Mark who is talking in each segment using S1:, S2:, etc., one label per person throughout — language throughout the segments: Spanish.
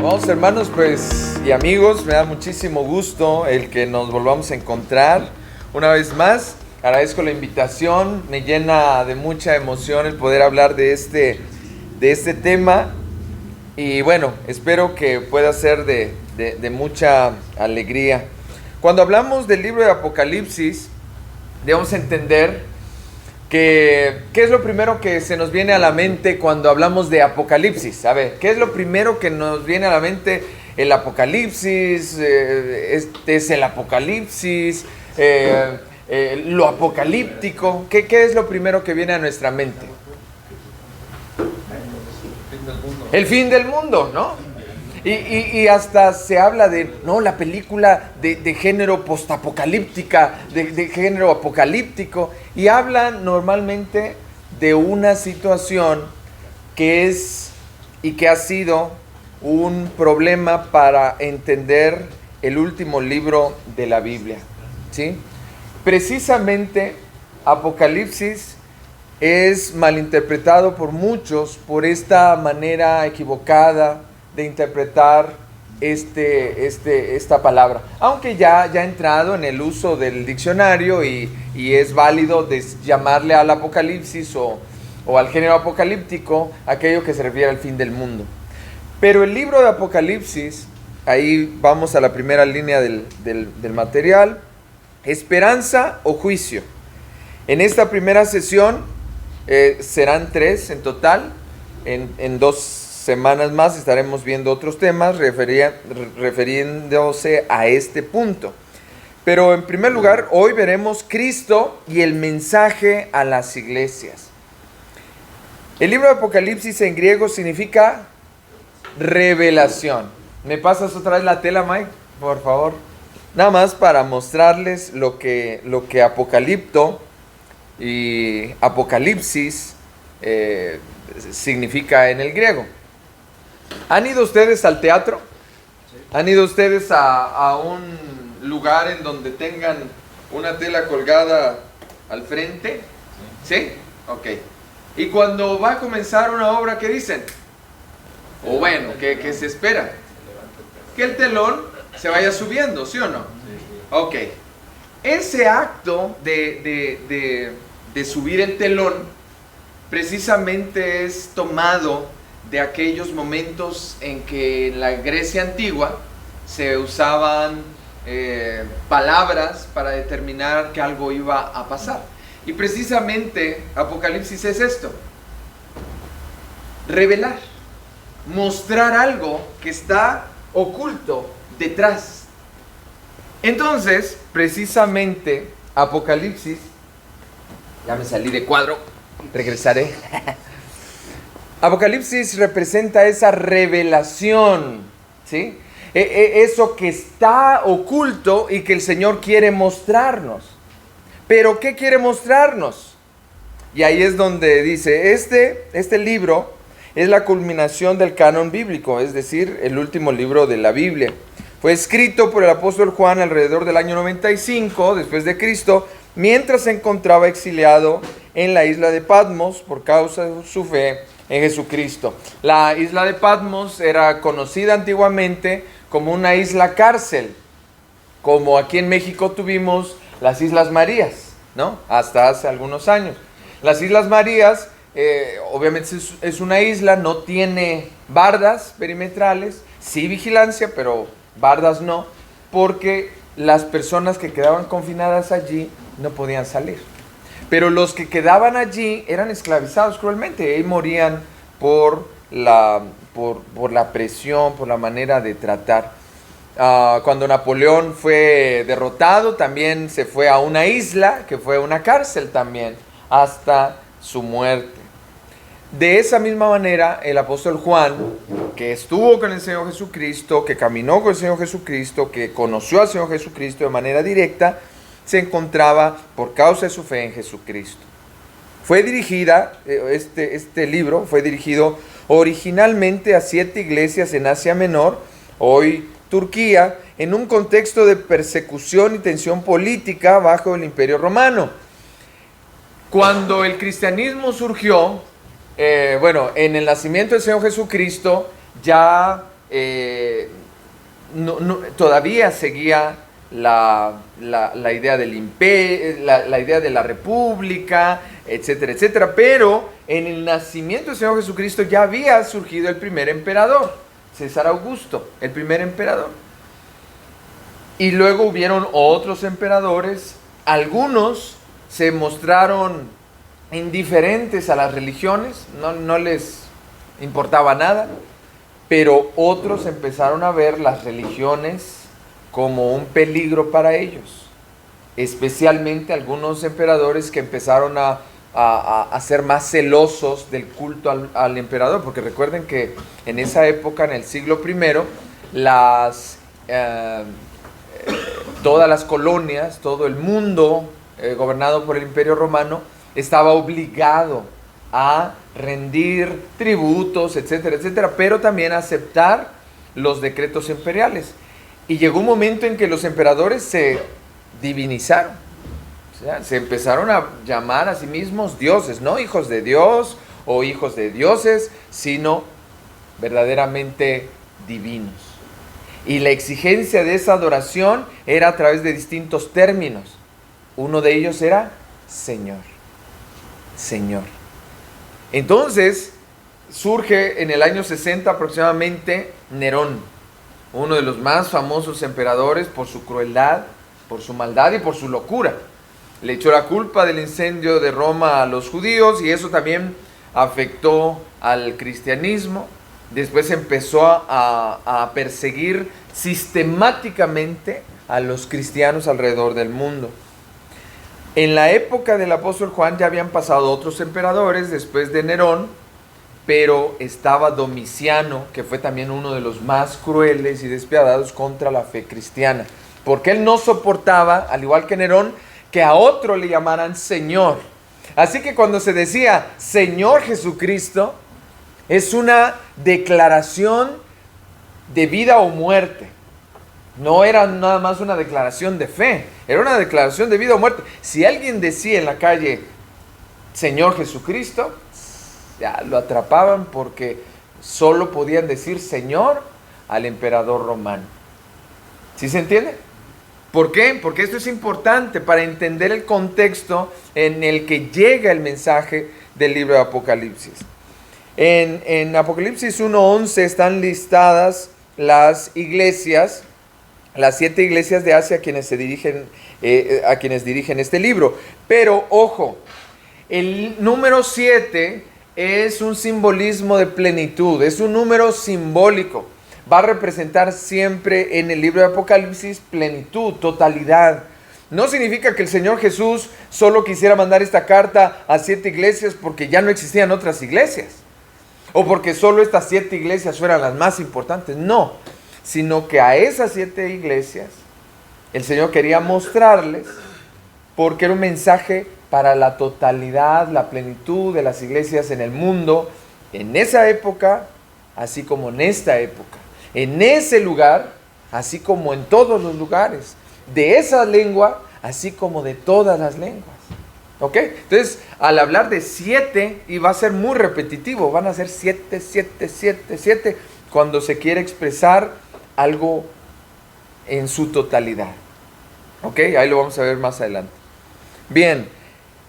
S1: Amados hermanos, pues, y amigos, me da muchísimo gusto el que nos volvamos a encontrar una vez más. Agradezco la invitación, me llena de mucha emoción el poder hablar de este tema. Y bueno, espero que pueda ser de mucha alegría. Cuando hablamos del libro de Apocalipsis, debemos entender ¿qué es lo primero que se nos viene a la mente cuando hablamos de Apocalipsis? A ver, ¿qué es lo primero que nos viene a la mente? El Apocalipsis, este es el Apocalipsis, lo apocalíptico. ¿Qué es lo primero que viene a nuestra mente? El fin del mundo, ¿no? Y hasta se habla de, no, la película de género postapocalíptica, de género apocalíptico, y hablan normalmente de una situación que es y que ha sido un problema para entender el último libro de la Biblia, ¿sí? Precisamente Apocalipsis es malinterpretado por muchos por esta manera equivocada de interpretar esta palabra, aunque ya ha entrado en el uso del diccionario y es válido llamarle al apocalipsis o al género apocalíptico aquello que se refiere al fin del mundo. Pero el libro de Apocalipsis, ahí vamos a la primera línea del material: esperanza o juicio. En esta primera sesión serán 3 en total. En 2 semanas más estaremos viendo otros temas refiriéndose a este punto. Pero en primer lugar, hoy veremos Cristo y el mensaje a las iglesias. El libro de Apocalipsis en griego significa revelación. ¿Me pasas otra vez la tela, Mike? Por favor. Nada más para mostrarles lo que apocalipto y apocalipsis significa en el griego. ¿Han ido ustedes al teatro? ¿Han ido ustedes a un lugar en donde tengan una tela colgada al frente? ¿Sí? Ok. Y cuando va a comenzar una obra, ¿qué dicen? O bueno, ¿qué se espera? Que el telón se vaya subiendo, ¿sí o no? Ok. Ese acto de subir el telón precisamente es tomado de aquellos momentos en que en la Grecia antigua se usaban palabras para determinar que algo iba a pasar. Y precisamente Apocalipsis es esto: revelar, mostrar algo que está oculto detrás. Entonces, precisamente Apocalipsis, ya me salí de cuadro, regresaré. Apocalipsis representa esa revelación, ¿sí? Eso que está oculto y que el Señor quiere mostrarnos. ¿Pero qué quiere mostrarnos? Y ahí es donde dice, este libro es la culminación del canon bíblico, es decir, el último libro de la Biblia. Fue escrito por el apóstol Juan alrededor del año 95 después de Cristo, mientras se encontraba exiliado en la isla de Patmos por causa de su fe en Jesucristo. La isla de Patmos era conocida antiguamente como una isla cárcel, como aquí en México tuvimos las Islas Marías, ¿no? Hasta hace algunos años. Las Islas Marías, obviamente es una isla, no tiene bardas perimetrales, sí vigilancia, pero bardas no, porque las personas que quedaban confinadas allí no podían salir. Pero los que quedaban allí eran esclavizados cruelmente y morían por la presión, por la manera de tratar. Cuando Napoleón fue derrotado, también se fue a una isla, que fue una cárcel también, hasta su muerte. De esa misma manera, el apóstol Juan, que estuvo con el Señor Jesucristo, que caminó con el Señor Jesucristo, que conoció al Señor Jesucristo de manera directa, se encontraba por causa de su fe en Jesucristo. Fue dirigida, este libro fue dirigido originalmente a 7 iglesias en Asia Menor, hoy Turquía, en un contexto de persecución y tensión política bajo el Imperio Romano. Cuando el cristianismo surgió, en el nacimiento del Señor Jesucristo, ya todavía seguía la idea del imperio, la idea de la república, etcétera, etcétera. Pero en el nacimiento del Señor Jesucristo ya había surgido el primer emperador, César Augusto, el primer emperador. Y luego hubieron otros emperadores. Algunos se mostraron indiferentes a las religiones, no les importaba nada, pero otros empezaron a ver las religiones como un peligro para ellos, especialmente algunos emperadores que empezaron a ser más celosos del culto al emperador, porque recuerden que en esa época, en el siglo I, todas las colonias, todo el mundo gobernado por el Imperio Romano estaba obligado a rendir tributos, etcétera, etcétera, pero también a aceptar los decretos imperiales. Y llegó un momento en que los emperadores se divinizaron, o sea, se empezaron a llamar a sí mismos dioses, no hijos de Dios o hijos de dioses, sino verdaderamente divinos. Y la exigencia de esa adoración era a través de distintos términos. Uno de ellos era Señor. Señor. Entonces surge en el año 60 aproximadamente Nerón, uno de los más famosos emperadores por su crueldad, por su maldad y por su locura. Le echó la culpa del incendio de Roma a los judíos y eso también afectó al cristianismo. Después empezó a perseguir sistemáticamente a los cristianos alrededor del mundo. En la época del apóstol Juan ya habían pasado otros emperadores después de Nerón, pero estaba Domiciano, que fue también uno de los más crueles y despiadados contra la fe cristiana, porque él no soportaba, al igual que Nerón, que a otro le llamaran Señor. Así que cuando se decía Señor Jesucristo, es una declaración de vida o muerte. No era nada más una declaración de fe, era una declaración de vida o muerte. Si alguien decía en la calle Señor Jesucristo, ya lo atrapaban porque solo podían decir Señor al emperador romano. ¿Sí se entiende? ¿Por qué? Porque esto es importante para entender el contexto en el que llega el mensaje del libro de Apocalipsis. En Apocalipsis 1:11 están listadas las iglesias, las 7 iglesias de Asia a quienes dirigen este libro. Pero ojo, el número 7 es un simbolismo de plenitud, es un número simbólico. Va a representar siempre en el libro de Apocalipsis plenitud, totalidad. No significa que el Señor Jesús solo quisiera mandar esta carta a 7 iglesias porque ya no existían otras iglesias, o porque solo estas 7 iglesias fueran las más importantes. No, sino que a esas 7 iglesias el Señor quería mostrarles, porque era un mensaje para la totalidad, la plenitud de las iglesias en el mundo, en esa época, así como en esta época, en ese lugar, así como en todos los lugares, de esa lengua, así como de todas las lenguas. ¿Ok? Entonces, al hablar de 7, y va a ser muy repetitivo, van a ser 7, 7, 7, 7, cuando se quiere expresar algo en su totalidad. ¿Ok? Ahí lo vamos a ver más adelante. Bien.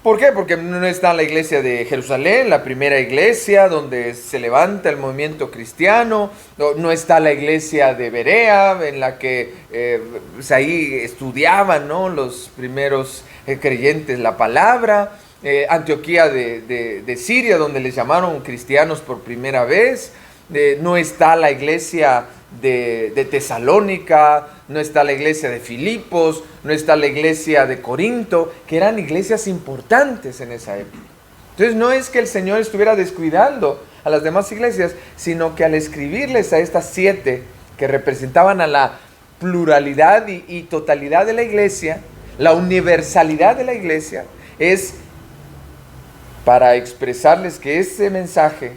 S1: ¿Por qué? Porque no está la iglesia de Jerusalén, la primera iglesia donde se levanta el movimiento cristiano. No está la iglesia de Berea, en la que ahí estudiaban, ¿no?, los primeros creyentes la palabra. Antioquía de Siria, donde les llamaron cristianos por primera vez. No está la iglesia de Tesalónica, no está la iglesia de Filipos, no está la iglesia de Corinto, que eran iglesias importantes en esa época. Entonces no es que el Señor estuviera descuidando a las demás iglesias, sino que al escribirles a estas 7 que representaban a la pluralidad y totalidad de la iglesia, la universalidad de la iglesia, es para expresarles que ese mensaje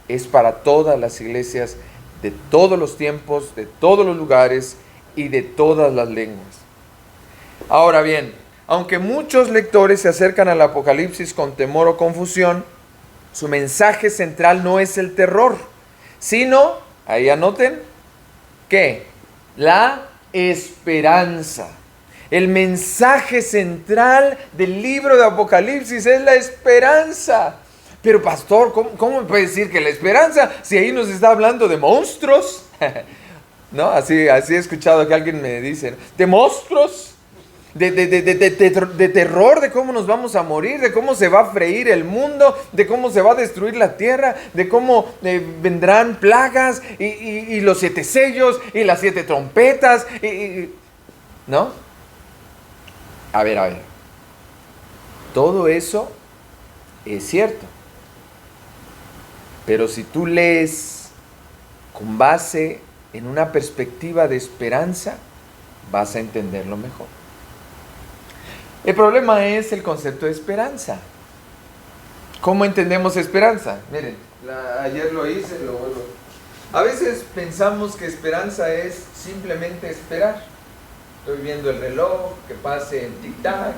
S1: es para todas las iglesias de todos los tiempos, de todos los lugares y de todas las lenguas. Ahora bien, aunque muchos lectores se acercan al Apocalipsis con temor o confusión, su mensaje central no es el terror, sino Ahí anoten. ¿Qué? La esperanza. El mensaje central del libro de Apocalipsis es la esperanza. Pero pastor, ¿cómo me puede decir que la esperanza si ahí nos está hablando de monstruos? ¿No? Así he escuchado que alguien me dice, ¿de monstruos? De terror, de cómo nos vamos a morir, de cómo se va a freír el mundo, de cómo se va a destruir la tierra, de cómo vendrán plagas y los 7 sellos y las 7 trompetas. ¿No? A ver. Todo eso es cierto. Pero si tú lees con base en una perspectiva de esperanza, vas a entenderlo mejor. El problema es el concepto de esperanza. ¿Cómo entendemos esperanza? Miren, ayer lo hice, lo vuelvo. A veces pensamos que esperanza es simplemente esperar. Estoy viendo el reloj, que pase en tic-tac.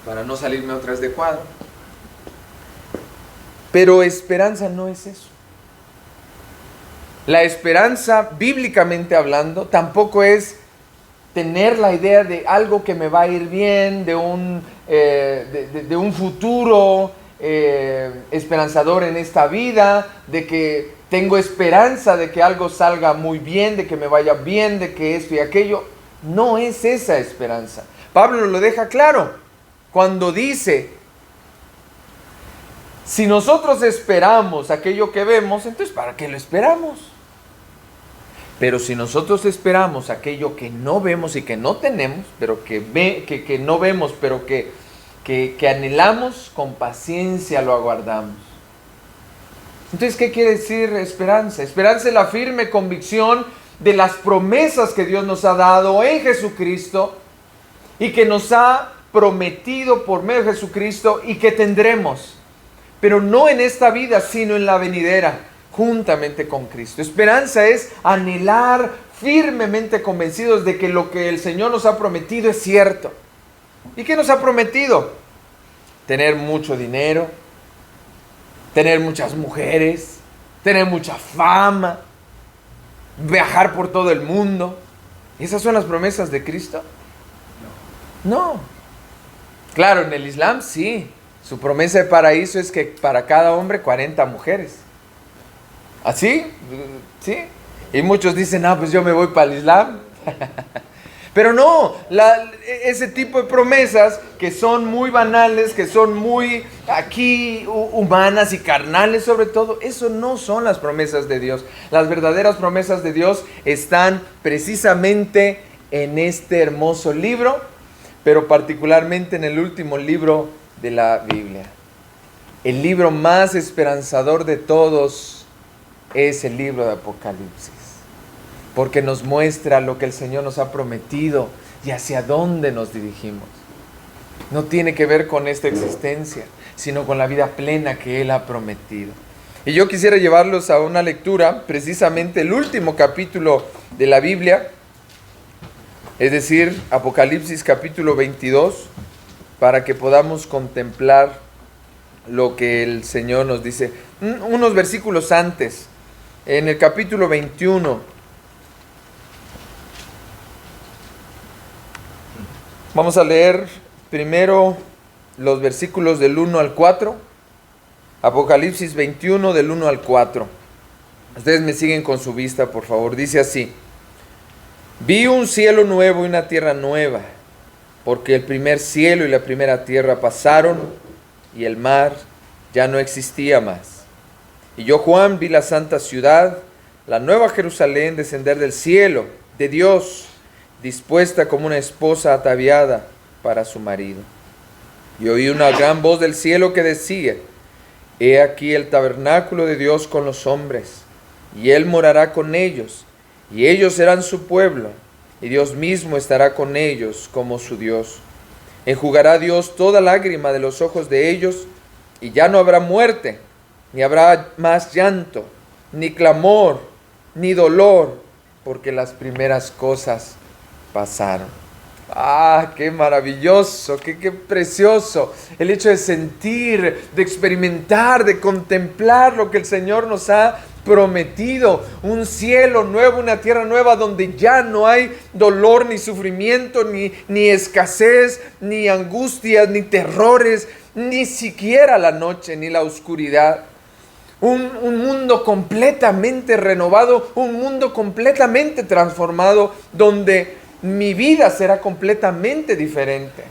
S1: Para no salirme otra vez de cuadro. Pero esperanza no es eso. La esperanza, bíblicamente hablando, tampoco es tener la idea de algo que me va a ir bien, de un futuro esperanzador en esta vida, de que tengo esperanza de que algo salga muy bien, de que me vaya bien, de que esto y aquello. No es esa esperanza. Pablo lo deja claro cuando dice: si nosotros esperamos aquello que vemos, entonces ¿para qué lo esperamos? Pero si nosotros esperamos aquello que no vemos y que no tenemos, pero que no vemos, pero que anhelamos, con paciencia lo aguardamos. Entonces, ¿qué quiere decir esperanza? Esperanza es la firme convicción de las promesas que Dios nos ha dado en Jesucristo y que nos ha prometido por medio de Jesucristo y que tendremos, pero no en esta vida, sino en la venidera, juntamente con Cristo. Esperanza es anhelar firmemente convencidos de que lo que el Señor nos ha prometido es cierto. ¿Y qué nos ha prometido? Tener mucho dinero, tener muchas mujeres, tener mucha fama, viajar por todo el mundo. ¿Esas son las promesas de Cristo? No. Claro, en el Islam sí. Su promesa de paraíso es que para cada hombre 40 mujeres. ¿Así? ¿Sí? Y muchos dicen, pues yo me voy para el Islam. Pero no, ese tipo de promesas que son muy banales, que son muy aquí humanas y carnales sobre todo, eso no son las promesas de Dios. Las verdaderas promesas de Dios están precisamente en este hermoso libro, pero particularmente en el último libro de la Biblia. El libro más esperanzador de todos es el libro de Apocalipsis, porque nos muestra lo que el Señor nos ha prometido y hacia dónde nos dirigimos. No tiene que ver con esta existencia, sino con la vida plena que Él ha prometido. Y yo quisiera llevarlos a una lectura, precisamente el último capítulo de la Biblia, es decir, Apocalipsis capítulo 22, para que podamos contemplar lo que el Señor nos dice. Unos versículos antes, en el capítulo 21, vamos a leer primero los versículos del 1 al 4, Apocalipsis 21 del 1 al 4. Ustedes me siguen con su vista, por favor. Dice así: vi un cielo nuevo y una tierra nueva, porque el primer cielo y la primera tierra pasaron, y el mar ya no existía más. Y yo, Juan, vi la santa ciudad, la nueva Jerusalén, descender del cielo, de Dios, dispuesta como una esposa ataviada para su marido. Y oí una gran voz del cielo que decía: he aquí el tabernáculo de Dios con los hombres, y Él morará con ellos, y ellos serán su pueblo, y Dios mismo estará con ellos como su Dios. Enjugará Dios toda lágrima de los ojos de ellos, y ya no habrá muerte, ni habrá más llanto, ni clamor, ni dolor, porque las primeras cosas pasaron. Ah, qué maravilloso, qué precioso. El hecho de sentir, de experimentar, de contemplar lo que el Señor nos ha prometido. Un cielo nuevo, una tierra nueva donde ya no hay dolor, ni sufrimiento, ni escasez, ni angustias, ni terrores, ni siquiera la noche, ni la oscuridad. Un mundo completamente renovado, un mundo completamente transformado, donde mi vida será completamente diferente.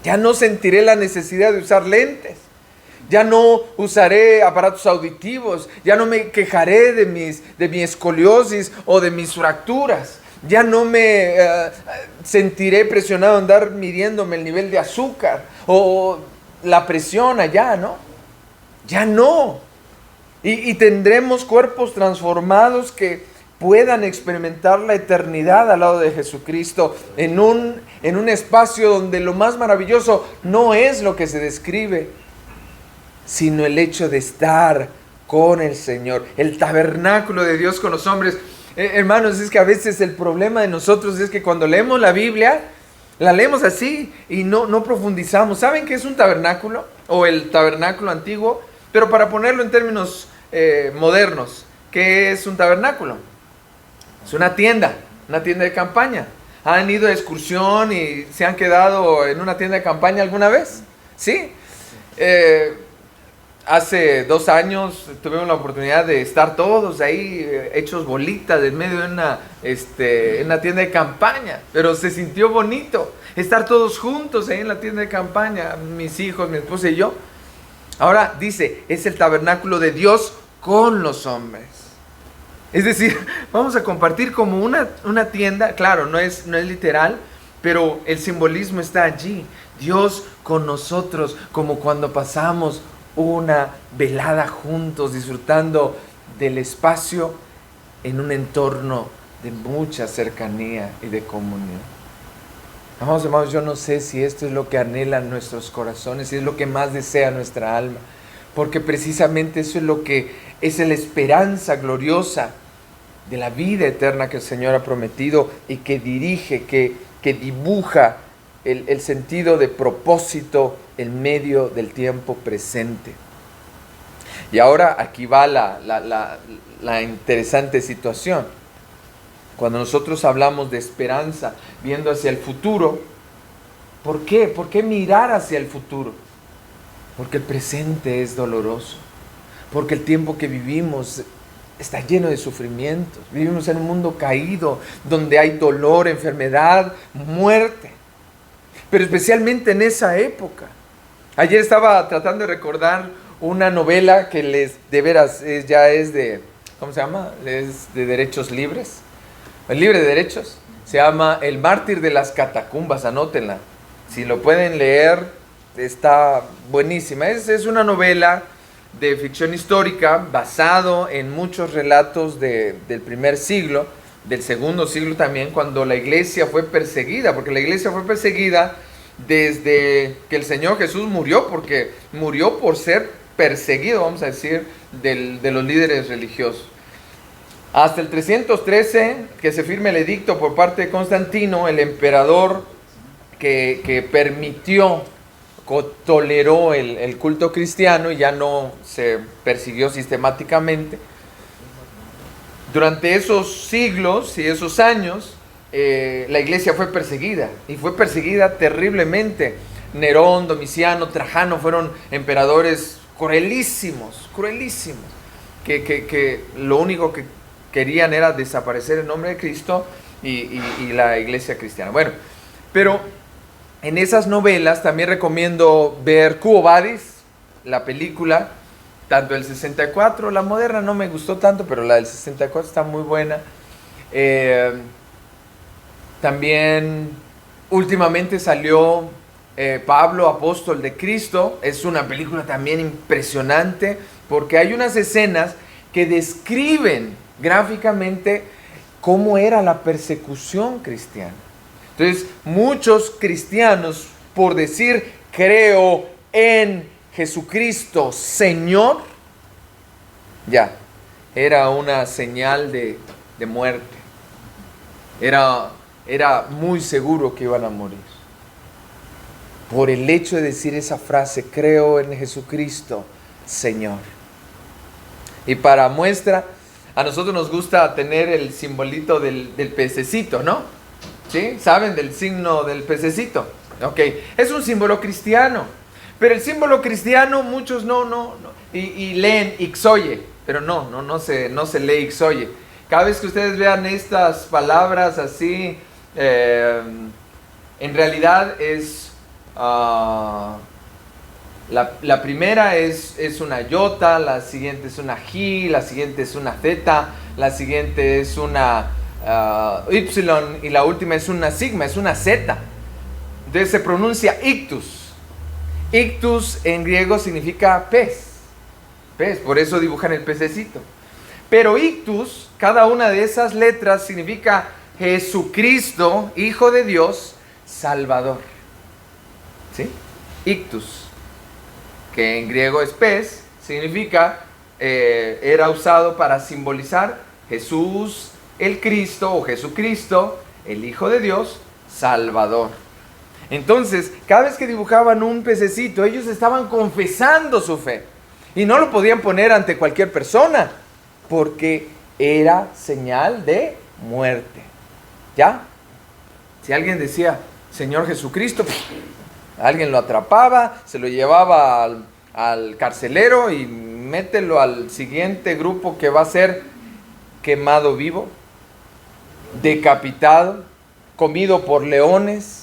S1: Ya no sentiré la necesidad de usar lentes. Ya no usaré aparatos auditivos. Ya no me quejaré de mi escoliosis o de mis fracturas. Ya no me sentiré presionado a andar midiéndome el nivel de azúcar o la presión allá, ¿no? Ya no. Y tendremos cuerpos transformados que puedan experimentar la eternidad al lado de Jesucristo en un espacio donde lo más maravilloso no es lo que se describe, sino el hecho de estar con el Señor, el tabernáculo de Dios con los hombres. Hermanos, es que a veces el problema de nosotros es que cuando leemos la Biblia, la leemos así y no profundizamos. ¿Saben qué es un tabernáculo? O el tabernáculo antiguo. Pero para ponerlo en términos modernos, ¿qué es un tabernáculo? Es una tienda de campaña. ¿Han ido de excursión y se han quedado en una tienda de campaña alguna vez? ¿Sí? Hace 2 años tuvimos la oportunidad de estar todos ahí hechos bolitas en medio de una tienda de campaña, pero se sintió bonito estar todos juntos ahí en la tienda de campaña, mis hijos, mi esposa y yo. Ahora dice, es el tabernáculo de Dios con los hombres. Es decir, vamos a compartir como una tienda, claro, no es literal, pero el simbolismo está allí. Dios con nosotros, como cuando pasamos una velada juntos, disfrutando del espacio en un entorno de mucha cercanía y de comunión. Amados hermanos, yo no sé si esto es lo que anhelan nuestros corazones, si es lo que más desea nuestra alma, porque precisamente eso es lo que es la esperanza gloriosa de la vida eterna que el Señor ha prometido y que dirige, que dibuja el sentido de propósito en medio del tiempo presente. Y ahora aquí va la interesante situación. Cuando nosotros hablamos de esperanza, viendo hacia el futuro, ¿por qué? ¿Por qué mirar hacia el futuro? Porque el presente es doloroso, porque el tiempo que vivimos está lleno de sufrimientos. Vivimos en un mundo caído, donde hay dolor, enfermedad, muerte. Pero especialmente en esa época. Ayer estaba tratando de recordar una novela que de veras ya es de, ¿cómo se llama? Es de derechos libres. El libre de derechos. Se llama El mártir de las catacumbas, anótenla. Si lo pueden leer, está buenísima. Es una novela de ficción histórica basado en muchos relatos del primer siglo, del segundo siglo también, cuando la iglesia fue perseguida, porque la iglesia fue perseguida desde que el Señor Jesús murió, porque murió por ser perseguido, vamos a decir, de los líderes religiosos. Hasta el 313, que se firme el edicto por parte de Constantino, el emperador que permitió, toleró el culto cristiano y ya no se persiguió sistemáticamente. Durante esos siglos y esos años, la iglesia fue perseguida, y fue perseguida terriblemente. Nerón, Domiciano, Trajano fueron emperadores cruelísimos, que lo único que querían era desaparecer el nombre de Cristo y la iglesia cristiana. Bueno, pero en esas novelas también recomiendo ver Quo Vadis, la película, tanto el 64, la moderna no me gustó tanto, pero la del 64 está muy buena. También últimamente salió Pablo, apóstol de Cristo. Es una película también impresionante, porque hay unas escenas que describen gráficamente cómo era la persecución cristiana. Entonces, muchos cristianos, por decir creo en Jesucristo Señor, era una señal de muerte. Era era muy seguro que iban a morir. Por el hecho de decir esa frase, creo en Jesucristo, Señor. Y para muestra, a nosotros nos gusta tener el simbolito del pececito, ¿no? ¿Sí? ¿Saben del signo del pececito? Ok, es un símbolo cristiano. Pero el símbolo cristiano muchos no. Y leen ixoye, pero no se lee ixoye. Cada vez que ustedes vean estas palabras así, en realidad es... la primera es una iota, la siguiente es una ji, la siguiente es una zeta, la siguiente es una ypsilon y la última es una sigma, es una zeta. Entonces se pronuncia ictus. Ictus en griego significa pez, por eso dibujan el pececito. Pero ictus, cada una de esas letras significa Jesucristo, Hijo de Dios, Salvador. ¿Sí? Ictus, que en griego es pez, significa, era usado para simbolizar Jesús el Cristo o Jesucristo, el Hijo de Dios, Salvador. Entonces, cada vez que dibujaban un pececito, ellos estaban confesando su fe. Y no lo podían poner ante cualquier persona, porque era señal de muerte. ¿Ya? Si alguien decía, Señor Jesucristo, alguien lo atrapaba, se lo llevaba al carcelero y mételo al siguiente grupo que va a ser quemado vivo, decapitado, comido por leones.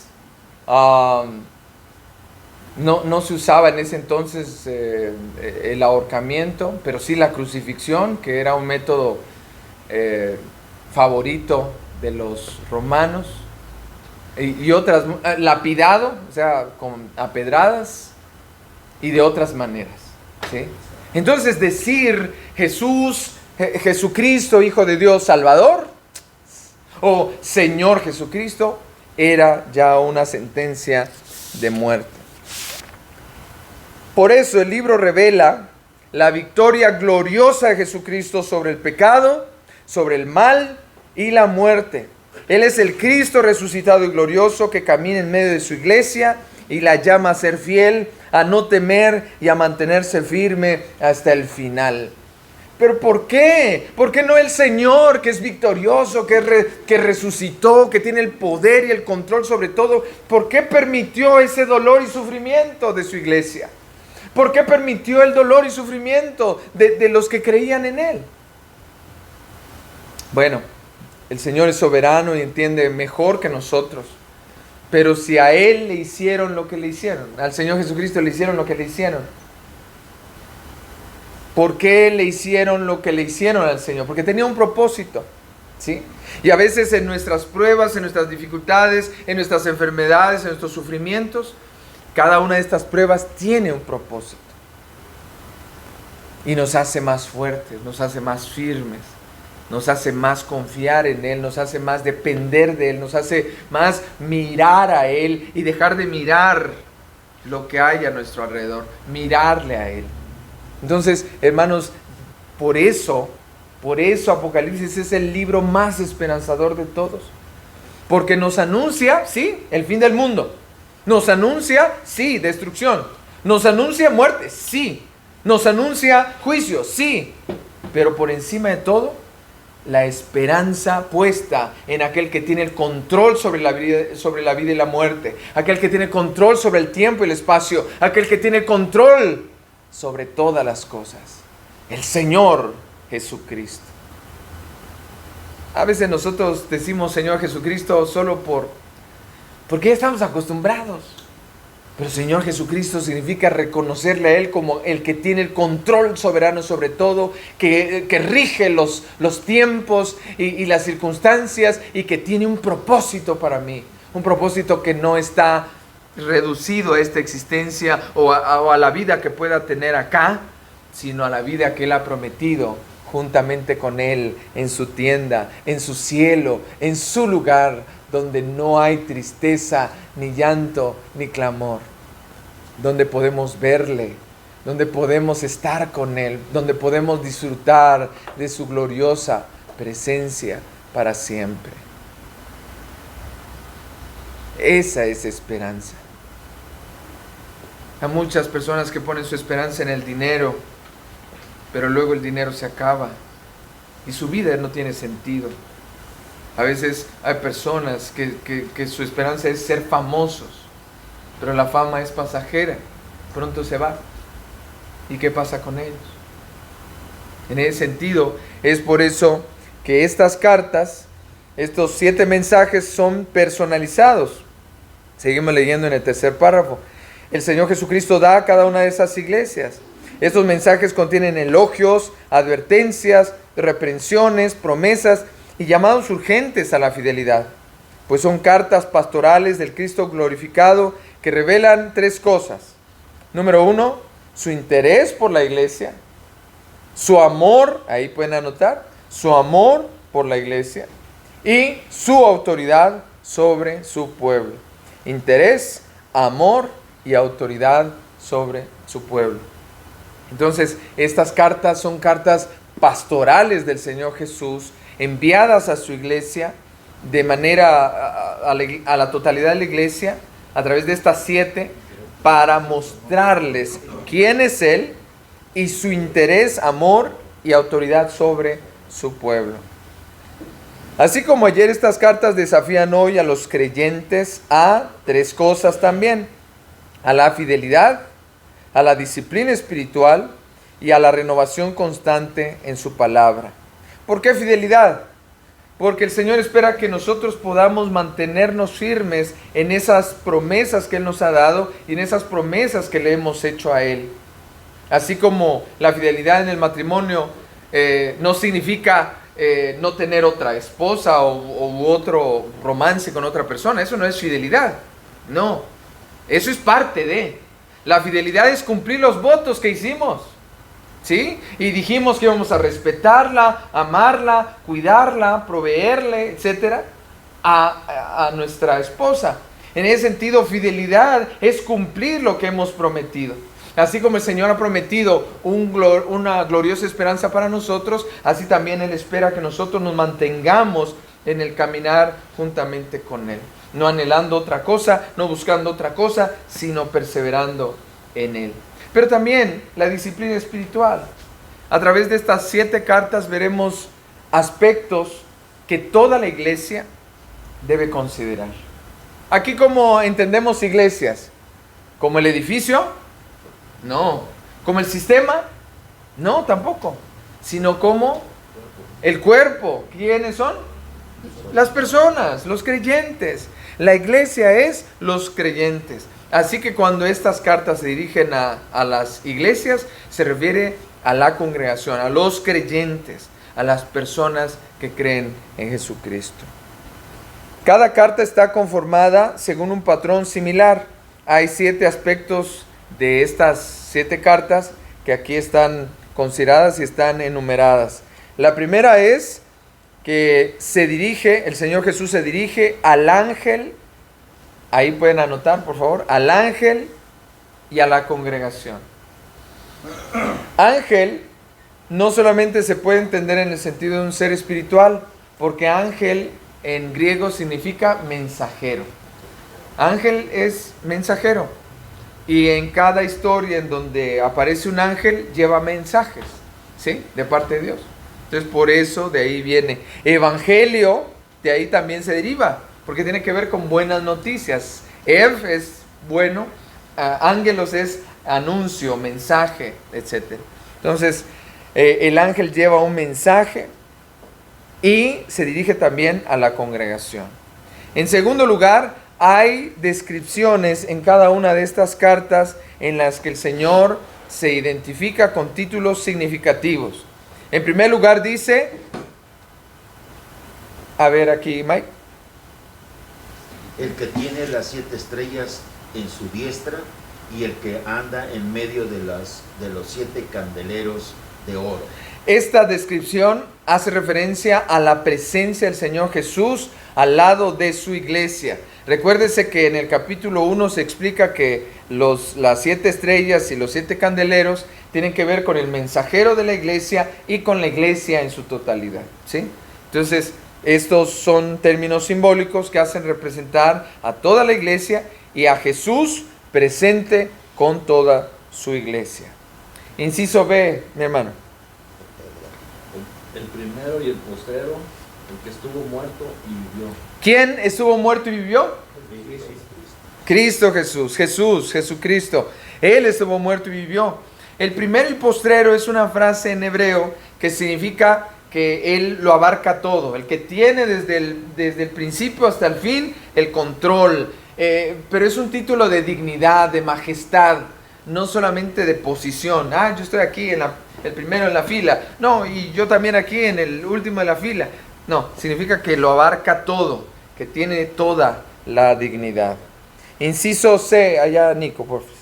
S1: No se usaba en ese entonces el ahorcamiento, pero sí la crucifixión, que era un método favorito de los romanos. Y otras, lapidado, o sea, con apedradas y de otras maneras, ¿sí? Entonces decir Jesucristo, Hijo de Dios, Salvador, o Señor Jesucristo, era ya una sentencia de muerte. Por eso el libro revela la victoria gloriosa de Jesucristo sobre el pecado, sobre el mal y la muerte. Él es el Cristo resucitado y glorioso que camina en medio de su iglesia y la llama a ser fiel, a no temer y a mantenerse firme hasta el final. ¿Pero por qué? ¿Por qué no el Señor, que es victorioso, que resucitó, que tiene el poder y el control sobre todo? ¿Por qué permitió ese dolor y sufrimiento de su iglesia? ¿Por qué permitió el dolor y sufrimiento de los que creían en Él? Bueno, el Señor es soberano y entiende mejor que nosotros. Pero si a Él le hicieron lo que le hicieron, al Señor Jesucristo le hicieron lo que le hicieron, ¿por qué le hicieron lo que le hicieron al Señor? Porque tenía un propósito, ¿sí? Y a veces en nuestras pruebas, en nuestras dificultades, en nuestras enfermedades, en nuestros sufrimientos, cada una de estas pruebas tiene un propósito. Y nos hace más fuertes, nos hace más firmes, nos hace más confiar en Él, nos hace más depender de Él, nos hace más mirar a Él y dejar de mirar lo que hay a nuestro alrededor, mirarle a Él. Entonces, hermanos, por eso Apocalipsis es el libro más esperanzador de todos. Porque nos anuncia, sí, el fin del mundo. Nos anuncia, sí, destrucción. Nos anuncia muerte, sí. Nos anuncia juicio, sí. Pero por encima de todo, la esperanza puesta en aquel que tiene el control sobre la vida y la muerte. Aquel que tiene control sobre el tiempo y el espacio. Aquel que tiene control sobre todas las cosas. El Señor Jesucristo. A veces nosotros decimos Señor Jesucristo solo porque ya estamos acostumbrados. Pero Señor Jesucristo significa reconocerle a Él como el que tiene el control soberano sobre todo, que rige los tiempos y las circunstancias y que tiene un propósito para mí. Un propósito que no está reducido a esta existencia o a la vida que pueda tener acá, sino a la vida que Él ha prometido juntamente con Él en su tienda, en su cielo, en su lugar donde no hay tristeza, ni llanto, ni clamor, donde podemos verle, donde podemos estar con Él, donde podemos disfrutar de su gloriosa presencia para siempre. Esa es esperanza. Hay muchas personas que ponen su esperanza en el dinero, pero luego el dinero se acaba y su vida no tiene sentido. A veces hay personas que su esperanza es ser famosos, pero la fama es pasajera, pronto se va. ¿Y qué pasa con ellos? En ese sentido, es por eso que estas cartas, estos 7 mensajes son personalizados. Seguimos leyendo en el tercer párrafo. El Señor Jesucristo da a cada una de esas iglesias. Estos mensajes contienen elogios, advertencias, reprensiones, promesas y llamados urgentes a la fidelidad, pues son cartas pastorales del Cristo glorificado que revelan 3 cosas. Número 1, su interés por la iglesia, su amor, ahí pueden anotar, su amor por la iglesia y su autoridad sobre su pueblo. Interés, amor y autoridad sobre su pueblo. Entonces, estas cartas son cartas pastorales del Señor Jesús, enviadas a su iglesia de manera a la totalidad de la iglesia, a través de estas 7, para mostrarles quién es Él y su interés, amor y autoridad sobre su pueblo. Así como ayer, estas cartas desafían hoy a los creyentes a 3 cosas también: a la fidelidad, a la disciplina espiritual y a la renovación constante en su palabra. ¿Por qué fidelidad? Porque el Señor espera que nosotros podamos mantenernos firmes en esas promesas que Él nos ha dado y en esas promesas que le hemos hecho a Él. Así como la fidelidad en el matrimonio no significa no tener otra esposa u otro romance con otra persona. Eso no es fidelidad. No, eso es parte de. La fidelidad es cumplir los votos que hicimos. ¿Sí? Y dijimos que íbamos a respetarla, amarla, cuidarla, proveerle, etcétera, a nuestra esposa. En ese sentido, fidelidad es cumplir lo que hemos prometido. Así como el Señor ha prometido una gloriosa esperanza para nosotros, así también Él espera que nosotros nos mantengamos en el caminar juntamente con Él. No anhelando otra cosa, no buscando otra cosa, sino perseverando en Él. Pero también la disciplina espiritual. A través de estas 7 cartas veremos aspectos que toda la iglesia debe considerar. Aquí, ¿cómo entendemos iglesias? ¿Como el edificio? No. ¿Como el sistema? No, tampoco. Sino como el cuerpo. ¿Quiénes son? Las personas, los creyentes. La iglesia es los creyentes. Así que cuando estas cartas se dirigen a las iglesias, se refiere a la congregación, a los creyentes, a las personas que creen en Jesucristo. Cada carta está conformada según un patrón similar. Hay 7 aspectos de estas 7 cartas que aquí están consideradas y están enumeradas. La primera es que el Señor Jesús se dirige al ángel. Ahí pueden anotar, por favor, al ángel y a la congregación. Ángel no solamente se puede entender en el sentido de un ser espiritual, porque ángel en griego significa mensajero. Ángel es mensajero. Y en cada historia en donde aparece un ángel, lleva mensajes, ¿sí? De parte de Dios. Entonces, por eso de ahí viene. Evangelio, de ahí también se deriva, porque tiene que ver con buenas noticias. Ev es bueno, ángelos es anuncio, mensaje, etc. Entonces, el ángel lleva un mensaje y se dirige también a la congregación. En segundo lugar, hay descripciones en cada una de estas cartas en las que el Señor se identifica con títulos significativos. En primer lugar dice, a ver aquí, Mike.
S2: El que tiene las 7 estrellas en su diestra y el que anda en medio de los 7 candeleros de oro.
S1: Esta descripción hace referencia a la presencia del Señor Jesús al lado de su iglesia. Recuérdese que en el capítulo 1 se explica que las 7 estrellas y los 7 candeleros tienen que ver con el mensajero de la iglesia y con la iglesia en su totalidad, ¿sí? Entonces, Estos son términos simbólicos que hacen representar a toda la iglesia y a Jesús presente con toda su iglesia. Inciso B, mi hermano.
S3: El primero y el postrero, el que estuvo muerto y vivió.
S1: ¿Quién estuvo muerto y vivió? Cristo Jesús, Jesucristo. Él estuvo muerto y vivió. El primero y postrero es una frase en hebreo que significa que Él lo abarca todo, el que tiene desde el principio hasta el fin el control, pero es un título de dignidad, de majestad, no solamente de posición. Yo estoy aquí el primero en la fila, no, y yo también aquí en el último de la fila. No, significa que lo abarca todo, que tiene toda la dignidad. Inciso C, allá Nico, por favor.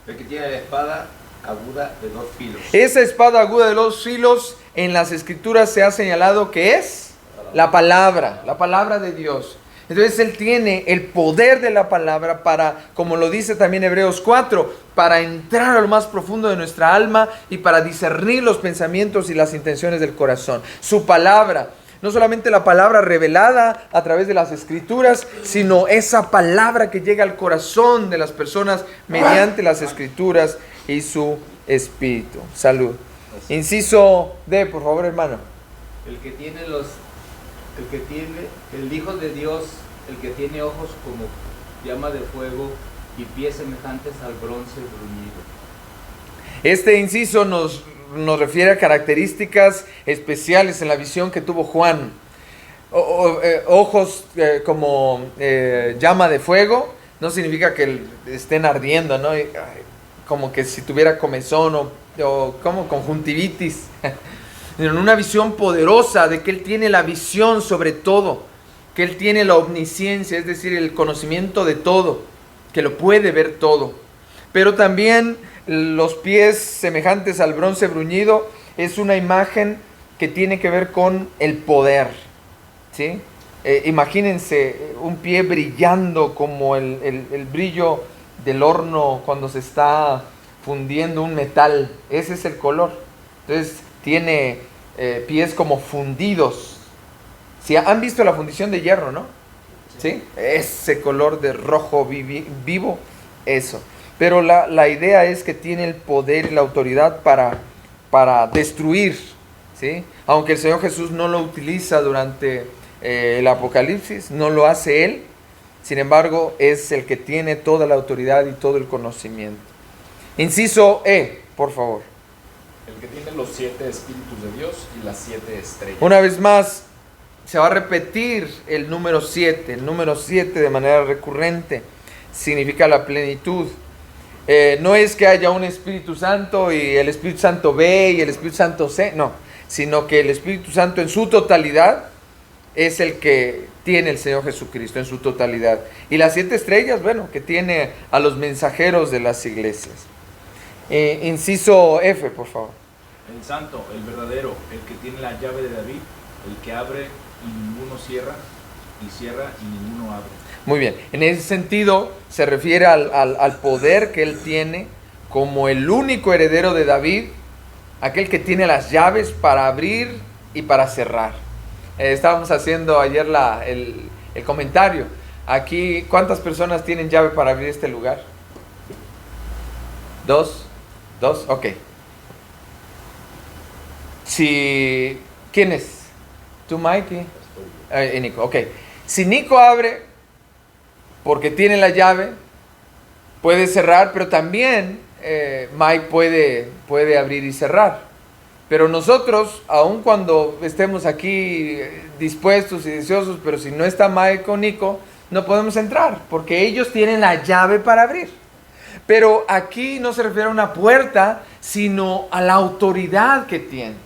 S3: El que tiene la espada aguda de 2 filos.
S1: Esa espada aguda de 2 filos en las escrituras se ha señalado que es la palabra de Dios. Entonces Él tiene el poder de la palabra para, como lo dice también Hebreos 4, para entrar a lo más profundo de nuestra alma y para discernir los pensamientos y las intenciones del corazón. Su palabra, no solamente la palabra revelada a través de las escrituras, sino esa palabra que llega al corazón de las personas mediante las escrituras y su espíritu. Salud. Inciso D, por favor, hermano.
S4: El Hijo de Dios, el que tiene ojos como llama de fuego y pies semejantes al bronce bruñido.
S1: Este inciso nos refiere a características especiales en la visión que tuvo Juan. Ojos como llama de fuego, no significa que estén ardiendo, ¿no? Como que si tuviera comezón o como conjuntivitis. En una visión poderosa de que Él tiene la visión sobre todo, que Él tiene la omnisciencia, es decir, el conocimiento de todo, que lo puede ver todo. Pero también los pies semejantes al bronce bruñido es una imagen que tiene que ver con el poder, ¿sí? Imagínense un pie brillando como el brillo del horno cuando se está fundiendo un metal. Ese es el color. Entonces tiene pies como fundidos. Si han visto la fundición de hierro, ¿no? ¿Sí? Ese color de rojo vivo, eso. Pero la idea es que tiene el poder y la autoridad para destruir, ¿sí? Aunque el Señor Jesús no lo utiliza durante el Apocalipsis, no lo hace Él. Sin embargo, es el que tiene toda la autoridad y todo el conocimiento. Inciso E, por favor.
S5: El que tiene los 7 espíritus de Dios y las 7 estrellas.
S1: Una vez más, se va a repetir el número 7. El número 7 de manera recurrente significa la plenitud. No es que haya un Espíritu Santo y el Espíritu Santo B y el Espíritu Santo C, no. Sino que el Espíritu Santo en su totalidad es el que tiene el Señor Jesucristo en su totalidad. Y las 7 estrellas, bueno, que tiene a los mensajeros de las iglesias. Inciso F, por favor.
S4: El santo, el verdadero, el que tiene la llave de David, el que abre y ninguno cierra, y cierra y ninguno abre.
S1: Muy bien, en ese sentido se refiere al poder que él tiene como el único heredero de David, aquel que tiene las llaves para abrir y para cerrar. Estábamos haciendo ayer el comentario. Aquí, ¿cuántas personas tienen llave para abrir este lugar? ¿Dos? Ok. ¿Quién es? ¿Tú, Mikey? Nico, ok. Si Nico abre, porque tiene la llave, puede cerrar, pero también Mike puede abrir y cerrar. Pero nosotros, aun cuando estemos aquí dispuestos y deseosos, pero si no está Mike o Nico, no podemos entrar, porque ellos tienen la llave para abrir. Pero aquí no se refiere a una puerta, sino a la autoridad que tienen,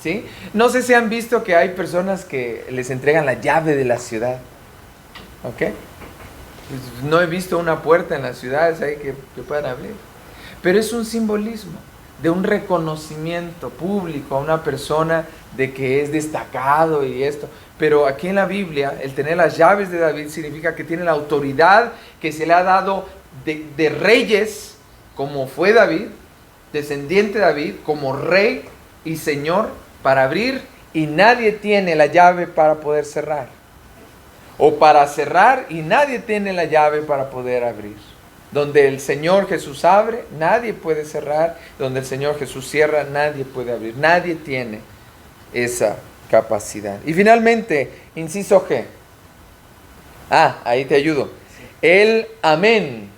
S1: ¿sí? No sé si han visto que hay personas que les entregan la llave de la ciudad, ¿ok? No he visto una puerta en las ciudades ahí que puedan abrir. Pero es un simbolismo de un reconocimiento público a una persona de que es destacado y esto. Pero aquí en la Biblia, el tener las llaves de David significa que tiene la autoridad que se le ha dado de reyes, como fue David, descendiente de David, como rey y señor, para abrir y nadie tiene la llave para poder cerrar. O para cerrar y nadie tiene la llave para poder abrir. Donde el Señor Jesús abre, nadie puede cerrar. Donde el Señor Jesús cierra, nadie puede abrir. Nadie tiene esa capacidad. Y finalmente, inciso G. Ahí te ayudo. El amén.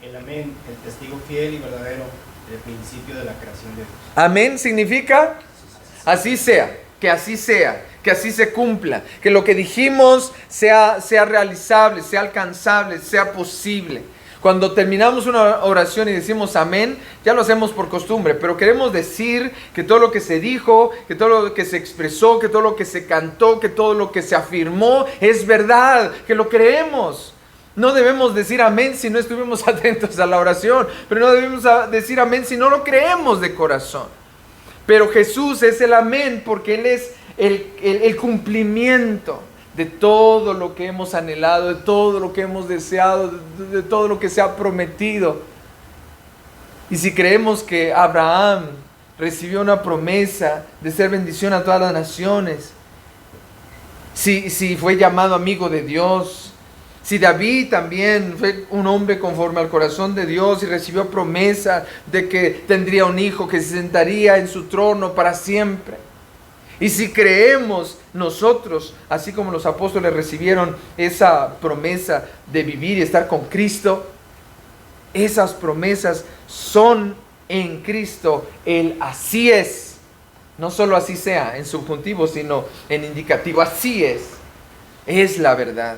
S6: El amén, el testigo fiel y verdadero del principio de la creación de Dios.
S1: Amén significa así sea, que así sea, que así se cumpla, que lo que dijimos sea realizable, sea alcanzable, sea posible. Cuando terminamos una oración y decimos amén, ya lo hacemos por costumbre, pero queremos decir que todo lo que se dijo, que todo lo que se expresó, que todo lo que se cantó, que todo lo que se afirmó es verdad, que lo creemos. No debemos decir amén si no estuvimos atentos a la oración, pero no debemos decir amén si no lo creemos de corazón. Pero Jesús es el amén porque Él es el cumplimiento de todo lo que hemos anhelado, de todo lo que hemos deseado, de todo lo que se ha prometido. Y si creemos que Abraham recibió una promesa de ser bendición a todas las naciones, si fue llamado amigo de Dios, si David también fue un hombre conforme al corazón de Dios y recibió promesa de que tendría un hijo que se sentaría en su trono para siempre. Y si creemos nosotros, así como los apóstoles recibieron esa promesa de vivir y estar con Cristo, esas promesas son en Cristo el así es. No solo así sea en subjuntivo, sino en indicativo. Así es la verdad.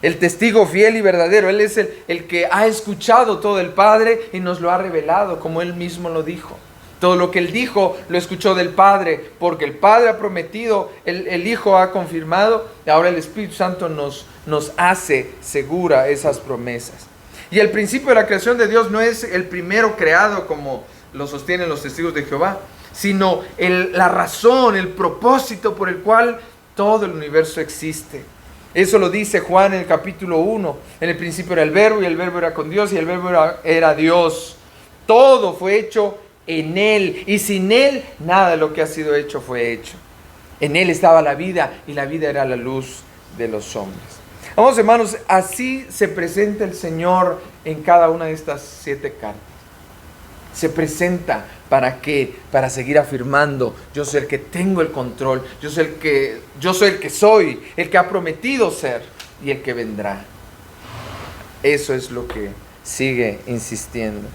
S1: El testigo fiel y verdadero, Él es el que ha escuchado todo el Padre y nos lo ha revelado, como Él mismo lo dijo. Todo lo que Él dijo lo escuchó del Padre, porque el Padre ha prometido, el Hijo ha confirmado, y ahora el Espíritu Santo nos hace segura esas promesas. Y el principio de la creación de Dios no es el primero creado, como lo sostienen los testigos de Jehová, sino la razón, el propósito por el cual todo el universo existe. Eso lo dice Juan en el capítulo 1. En el principio era el verbo, y el verbo era con Dios, y el verbo era Dios. Todo fue hecho en Él, y sin Él nada de lo que ha sido hecho fue hecho. En Él estaba la vida, y la vida era la luz de los hombres. Vamos, hermanos, así se presenta el Señor en cada una de estas 7 cartas. Se presenta ¿para qué? Para seguir afirmando: yo soy el que tengo el control, yo soy el que soy, el que ha prometido ser y el que vendrá. Eso es lo que sigue insistiendo.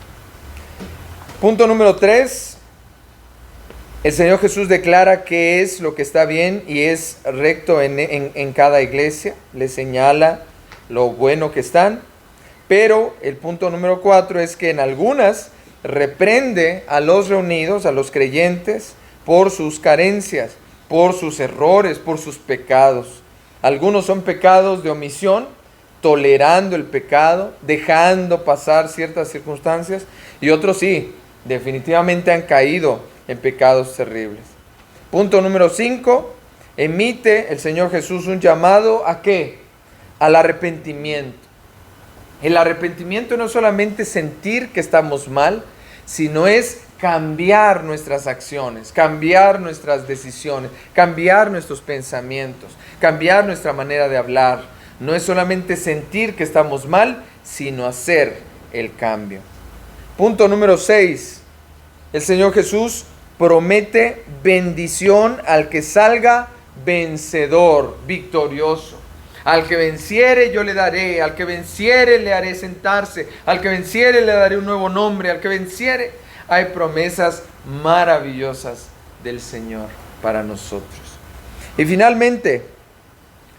S1: Punto número 3. El Señor Jesús declara qué es lo que está bien y es recto en cada iglesia. Le señala lo bueno que están. Pero el punto número 4 es que en algunas reprende a los reunidos, a los creyentes, por sus carencias, por sus errores, por sus pecados. Algunos son pecados de omisión, tolerando el pecado, dejando pasar ciertas circunstancias, y otros sí, definitivamente han caído en pecados terribles. Punto número 5, emite el Señor Jesús un llamado ¿a qué? Al arrepentimiento. El arrepentimiento no es solamente sentir que estamos mal, sino es cambiar nuestras acciones, cambiar nuestras decisiones, cambiar nuestros pensamientos, cambiar nuestra manera de hablar. No es solamente sentir que estamos mal, sino hacer el cambio. Punto número 6. El Señor Jesús promete bendición al que salga vencedor, victorioso. Al que venciere yo le daré, al que venciere le haré sentarse, al que venciere le daré un nuevo nombre, al que venciere. Hay promesas maravillosas del Señor para nosotros. Y finalmente,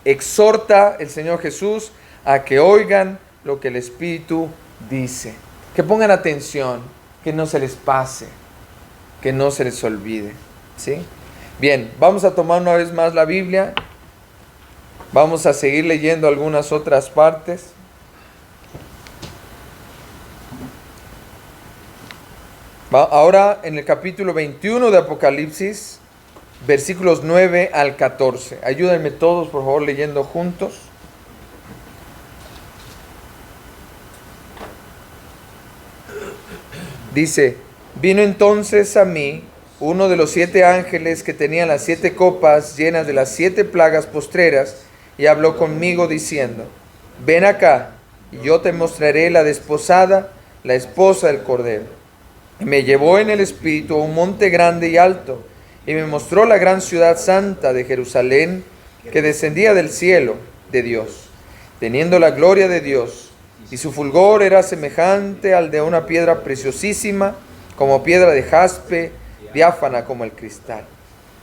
S1: exhorta el Señor Jesús a que oigan lo que el Espíritu dice, que pongan atención, que no se les pase, que no se les olvide, ¿sí? Bien, vamos a tomar una vez más la Biblia. Vamos a seguir leyendo algunas otras partes. Ahora en el capítulo 21 de Apocalipsis, versículos 9 al 14. Ayúdenme todos, por favor, leyendo juntos. Dice: vino entonces a mí uno de los 7 ángeles que tenían las 7 copas llenas de las 7 plagas postreras, y habló conmigo diciendo: ven acá, y yo te mostraré la desposada, la esposa del Cordero. Y me llevó en el espíritu a un monte grande y alto, y me mostró la gran ciudad santa de Jerusalén, que descendía del cielo de Dios, teniendo la gloria de Dios, y su fulgor era semejante al de una piedra preciosísima, como piedra de jaspe, diáfana como el cristal.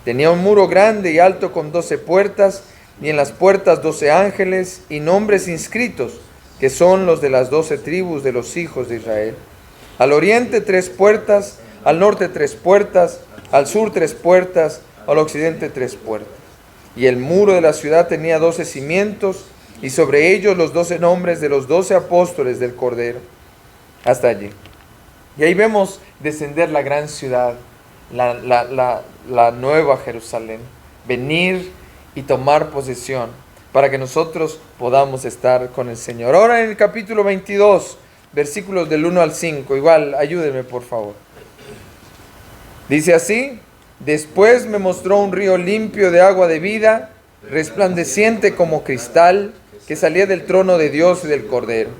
S1: Tenía un muro grande y alto con 12 puertas, y en las puertas 12 ángeles, y nombres inscritos, que son los de las 12 tribus de los hijos de Israel. Al oriente 3 puertas, al norte 3 puertas, al sur 3 puertas, al occidente 3 puertas. Y el muro de la ciudad tenía 12 cimientos, y sobre ellos los 12 nombres de los 12 apóstoles del Cordero. Hasta allí. Y ahí vemos descender la gran ciudad, la nueva Jerusalén, venir y tomar posesión para que nosotros podamos estar con el Señor. Ahora en el capítulo 22, versículos del 1 al 5, igual ayúdenme por favor. Dice así: después me mostró un río limpio de agua de vida, resplandeciente como cristal, que salía del trono de Dios y del Cordero.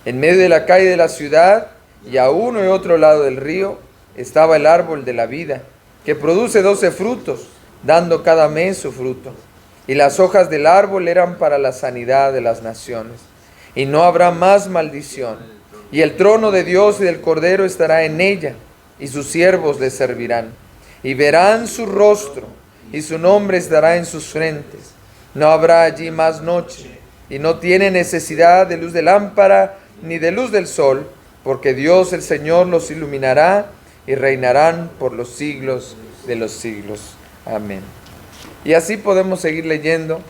S1: En medio de la calle de la ciudad, y a uno y otro lado del río, estaba el árbol de la vida, que produce 12 frutos, dando cada mes su fruto. Y las hojas del árbol eran para la sanidad de las naciones. Y no habrá más maldición. Y el trono de Dios y del Cordero estará en ella, y sus siervos le servirán. Y verán su rostro, y su nombre estará en sus frentes. No habrá allí más noche, y no tiene necesidad de luz de lámpara, ni de luz del sol, porque Dios el Señor los iluminará, y reinarán por los siglos de los siglos. Amén. Y así podemos seguir leyendo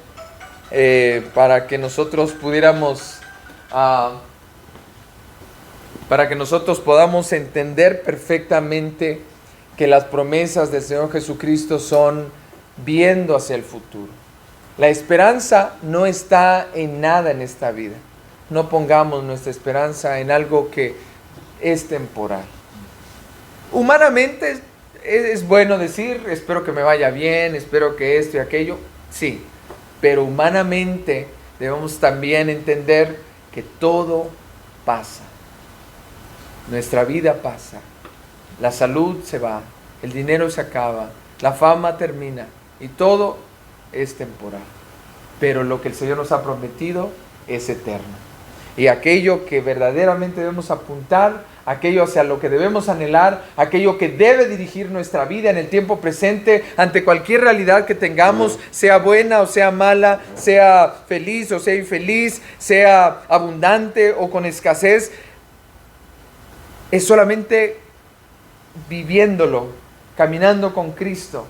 S1: para que nosotros pudiéramos, para que nosotros podamos entender perfectamente que las promesas del Señor Jesucristo son viendo hacia el futuro. La esperanza no está en nada en esta vida. No pongamos nuestra esperanza en algo que es temporal. Humanamente es bueno decir, espero que me vaya bien, espero que esto y aquello, sí, pero humanamente debemos también entender que todo pasa. Nuestra vida pasa, la salud se va, el dinero se acaba, la fama termina y todo es temporal. Pero lo que el Señor nos ha prometido es eterno. Y aquello que verdaderamente debemos apuntar, aquello hacia lo que debemos anhelar, aquello que debe dirigir nuestra vida en el tiempo presente, ante cualquier realidad que tengamos, sea buena o sea mala, sea feliz o sea infeliz, sea abundante o con escasez, es solamente viviéndolo, caminando con Cristo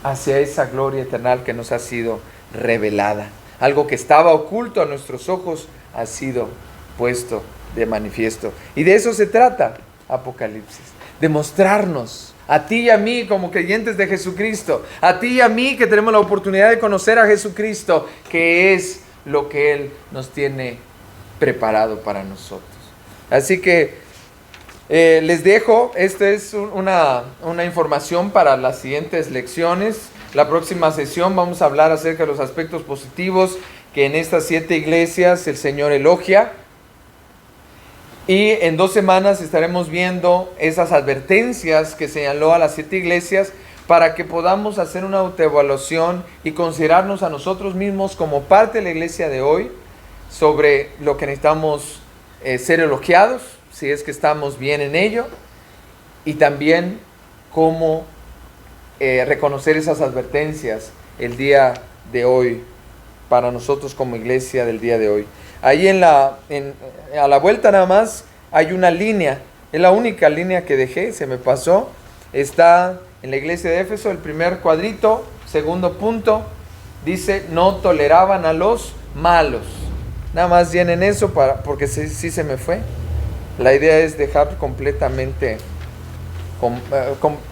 S1: hacia esa gloria eterna que nos ha sido revelada. Algo que estaba oculto a nuestros ojos ha sido puesto de manifiesto. Y de eso se trata Apocalipsis. De mostrarnos a ti y a mí como creyentes de Jesucristo, a ti y a mí que tenemos la oportunidad de conocer a Jesucristo, que es lo que Él nos tiene preparado para nosotros. Así que les dejo, esta es una información para las siguientes lecciones. La próxima sesión vamos a hablar acerca de los aspectos positivos que en estas 7 iglesias el Señor elogia. Y en 2 semanas estaremos viendo esas advertencias que señaló a las 7 iglesias para que podamos hacer una autoevaluación y considerarnos a nosotros mismos como parte de la iglesia de hoy sobre lo que necesitamos ser elogiados, si es que estamos bien en ello, y también cómo reconocer esas advertencias el día de hoy para nosotros como iglesia del día de hoy. Ahí a la vuelta nada más hay una línea, es la única línea que dejé, se me pasó, está en la iglesia de Éfeso, el primer cuadrito, segundo punto, dice: no toleraban a los malos. Nada más llenen eso porque sí se me fue. La idea es dejar completamente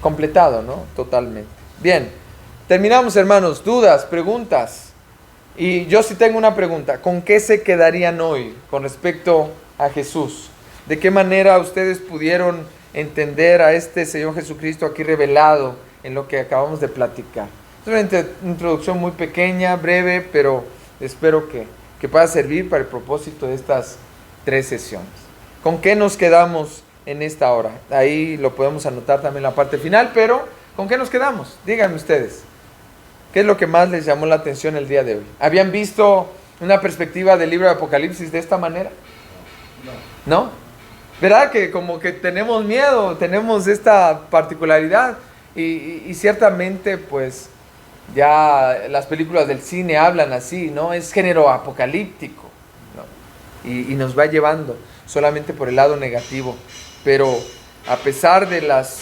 S1: completado, ¿no? Totalmente. Bien, terminamos, hermanos. Dudas, preguntas. Y yo sí tengo una pregunta. ¿Con qué se quedarían hoy con respecto a Jesús? ¿De qué manera ustedes pudieron entender a este Señor Jesucristo aquí revelado en lo que acabamos de platicar. Es una introducción muy pequeña, breve, pero espero que pueda servir para el propósito de estas 3 sesiones. ¿Con qué nos quedamos en esta hora? Ahí lo podemos anotar también en la parte final, pero ¿con qué nos quedamos? Díganme ustedes. ¿Qué es lo que más les llamó la atención el día de hoy? ¿Habían visto una perspectiva del libro de Apocalipsis de esta manera? ¿No? ¿Verdad que como que tenemos miedo, tenemos esta particularidad? Y ciertamente pues ya las películas del cine hablan así, ¿no? Es género apocalíptico, ¿no? Y nos va llevando solamente por el lado negativo. Pero a pesar de las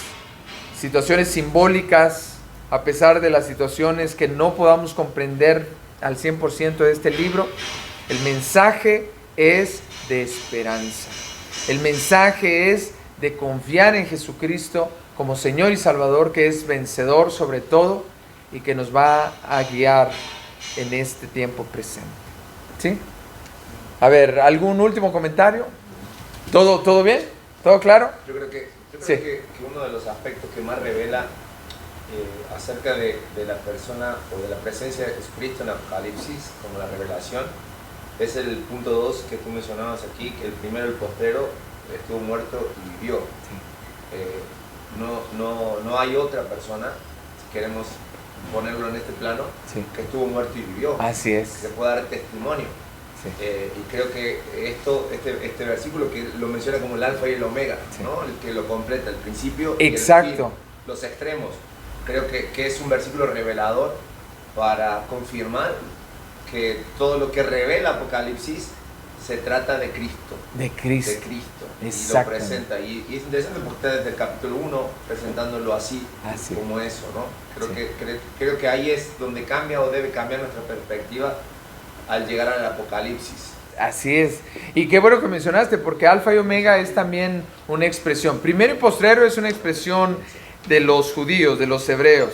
S1: situaciones simbólicas, a pesar de las situaciones que no podamos comprender al 100% de este libro, el mensaje es de esperanza. El mensaje es de confiar en Jesucristo como Señor y Salvador, que es vencedor sobre todo y que nos va a guiar en este tiempo presente. ¿Sí? A ver, ¿algún último comentario? ¿Todo bien? ¿Todo claro?
S7: Yo creo que
S1: Sí.
S7: que uno de los aspectos que más revela acerca de la persona o de la presencia de Jesucristo en Apocalipsis, como la revelación, es el punto 2 que tú mencionabas aquí, que el primero, el postrero, estuvo muerto y vivió. No hay otra persona, si queremos ponerlo en este plano,
S1: Sí.
S7: que estuvo muerto y vivió,
S1: Así
S7: que
S1: es.
S7: se pueda dar testimonio.
S1: Sí.
S7: Y creo que este versículo que lo menciona como el alfa y el omega,
S1: Sí.
S7: ¿no? El que lo completa, el principio y
S1: Exacto.
S7: el fin, los extremos. Creo que es un versículo revelador para confirmar que todo lo que revela Apocalipsis se trata de Cristo.
S1: De Cristo.
S7: De Cristo. Y lo
S1: Exactamente.
S7: presenta. Y es interesante porque está desde el capítulo 1 presentándolo así,
S1: Así.
S7: como eso, ¿no?
S1: Sí.
S7: Creo que ahí es donde cambia o debe cambiar nuestra perspectiva al llegar al Apocalipsis.
S1: Así es. Y qué bueno que mencionaste, porque alfa y omega es también una expresión. Primero y postrero es una expresión de los judíos, de los hebreos.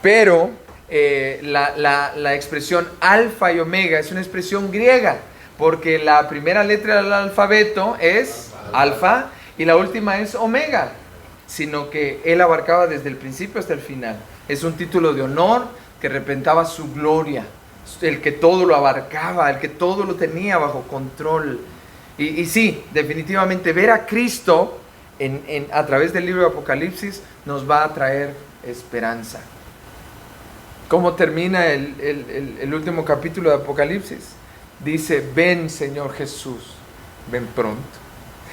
S1: Pero la expresión alfa y omega es una expresión griega, porque la primera letra del alfabeto es alfa y la última es omega, sino que él abarcaba desde el principio hasta el final. Es un título de honor que representaba su gloria, el que todo lo abarcaba, el que todo lo tenía bajo control. Y sí, definitivamente ver a Cristo a través del libro de Apocalipsis nos va a traer esperanza. ¿Cómo termina el último capítulo de Apocalipsis? Dice, ven Señor Jesús, ven pronto.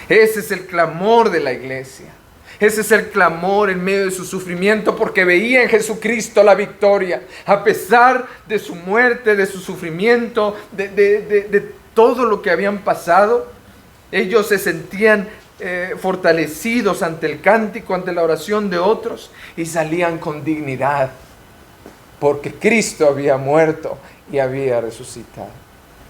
S1: Ese es el clamor de la iglesia. Ese es el clamor en medio de su sufrimiento, porque veía en Jesucristo la victoria. A pesar de su muerte, de su sufrimiento, de todo lo que habían pasado, ellos se sentían fortalecidos ante el cántico, ante la oración de otros, y salían con dignidad, porque Cristo había muerto y había resucitado.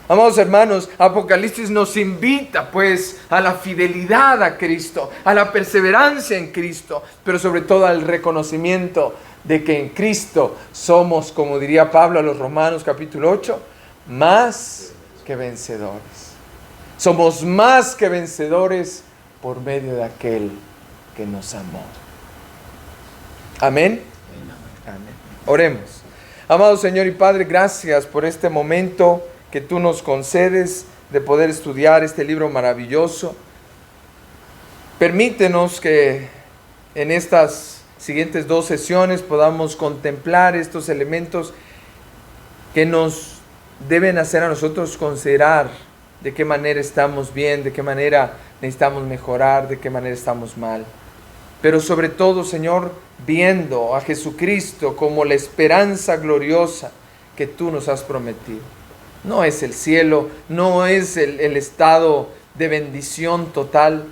S1: Amados hermanos, Apocalipsis nos invita pues a la fidelidad a Cristo, a la perseverancia en Cristo, pero sobre todo al reconocimiento de que en Cristo somos, como diría Pablo a los Romanos capítulo 8, más que vencedores. Somos más que vencedores por medio de aquel que nos amó. Amén. Amén. Oremos. Amado Señor y Padre, gracias por este momento que tú nos concedes de poder estudiar este libro maravilloso. Permítenos que en estas siguientes 2 sesiones podamos contemplar estos elementos que nos deben hacer a nosotros considerar de qué manera estamos bien, de qué manera necesitamos mejorar, de qué manera estamos mal. Pero sobre todo, Señor, viendo a Jesucristo como la esperanza gloriosa que tú nos has prometido. No es el cielo, no es el estado de bendición total,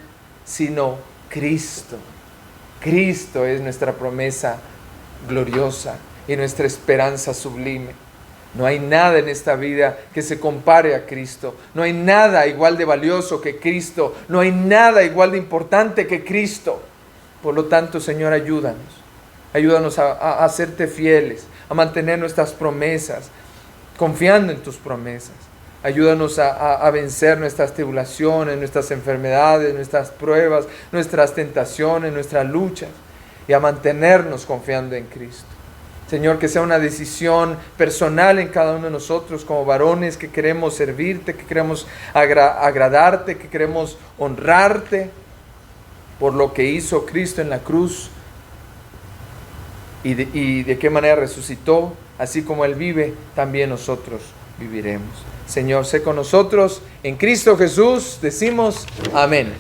S1: sino Cristo. Cristo es nuestra promesa gloriosa y nuestra esperanza sublime. No hay nada en esta vida que se compare a Cristo. No hay nada igual de valioso que Cristo. No hay nada igual de importante que Cristo. Por lo tanto, Señor, ayúdanos. Ayúdanos a hacerte fieles, a mantener nuestras promesas, confiando en tus promesas. Ayúdanos a vencer nuestras tribulaciones, nuestras enfermedades, nuestras pruebas, nuestras tentaciones, nuestras luchas, y a mantenernos confiando en Cristo. Señor, que sea una decisión personal en cada uno de nosotros como varones que queremos servirte, que queremos agradarte, que queremos honrarte por lo que hizo Cristo en la cruz y de qué manera resucitó. Así como Él vive, también nosotros viviremos. Señor, sé con nosotros. En Cristo Jesús decimos amén.